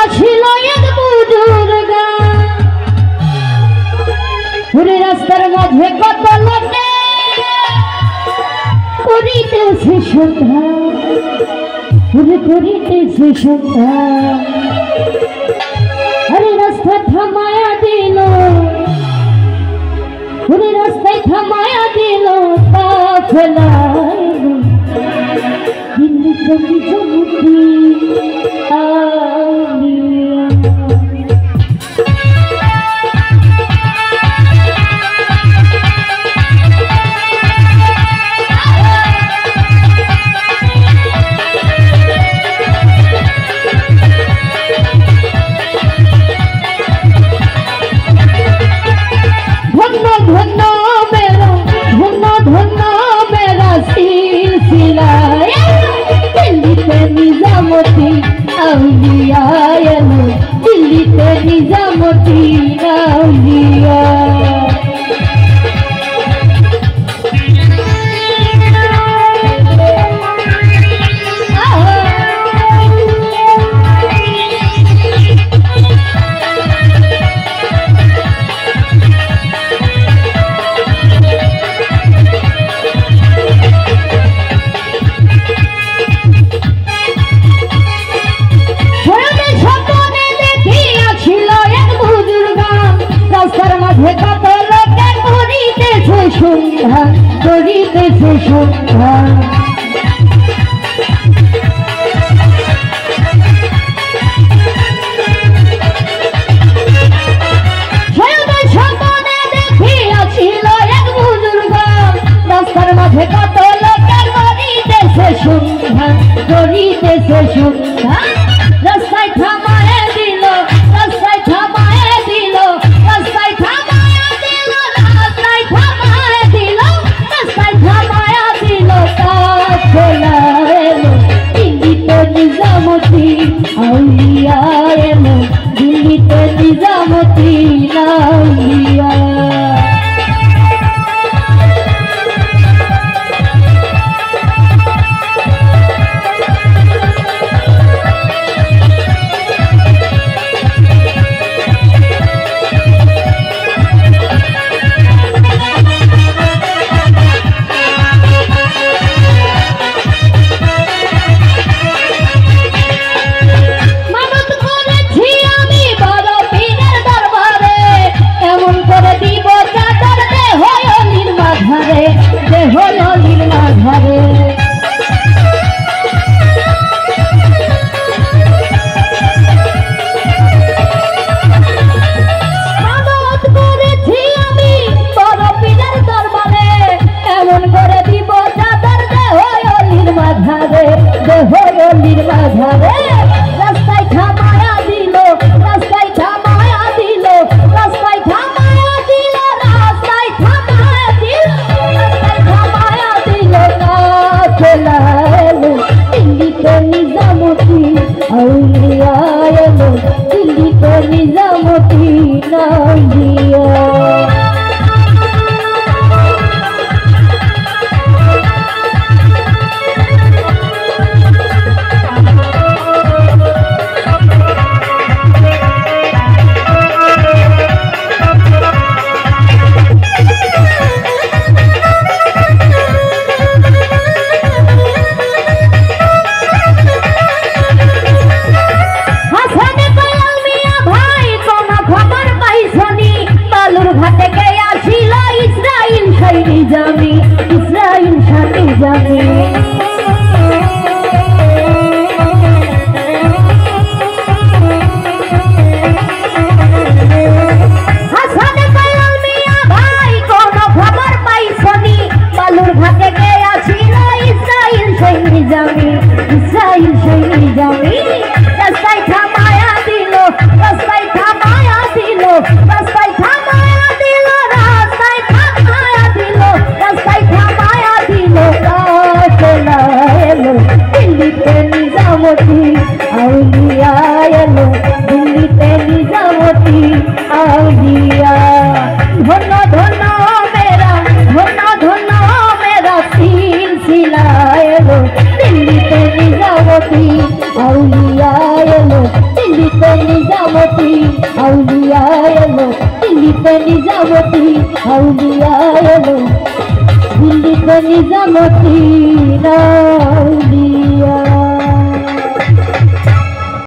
আসিল এক বুজুর্গ পুরী রাস্তার মাঝে কত লোকে করিতেছে সন্ধ্যা পুরী করিতেছে সন্ধ্যা আরে রাস্তা থামায়া দিল পুরী রাস্তায় থামায়া দিল তা ফেলাইল দিল্লি চন্ডী চমুকি निजामती औलिया दिल्ली निजामती औलिया করিতেছে সন্ধ্যা স্বপ্নে দেখিয়াছিল এক বুজুর্গ রাস্তার মাঝে কত লোকের করিতেছে সন্ধ্যা করিতেছে সন্ধ্যা রাস্তায় থামায়ে দিল রাস্তায় থামায়ে দিল রাস্তায় থামায়ে দিল রাস্তায় থামায়ে দিল রাস্তায় থামায়া দিল তা খোলা এলো দিল্লিতে নিজামতি আউলিয়া এলো দিল্লিতে নিজামতি আউলিয়া রাস্তায় থামায়া দিল রাস্তায় থামায়া দিল রাস্তায় থামায়া দিল রাস্তায় থামায়া দিল রাস্তায় থামায়া দিল না চলা এলো দিল্লিতে নিজামতি আউলিয়া এলো দিল্লিতে নিজামতি আউলিয়া ভাই কোন খবর পাইছনি দিল্লিতে নিজামতি আউলিয়া এলো, দিল্লিতে নিজামতি আউলিয়া এলো, দিল্লিতে নিজামতি না।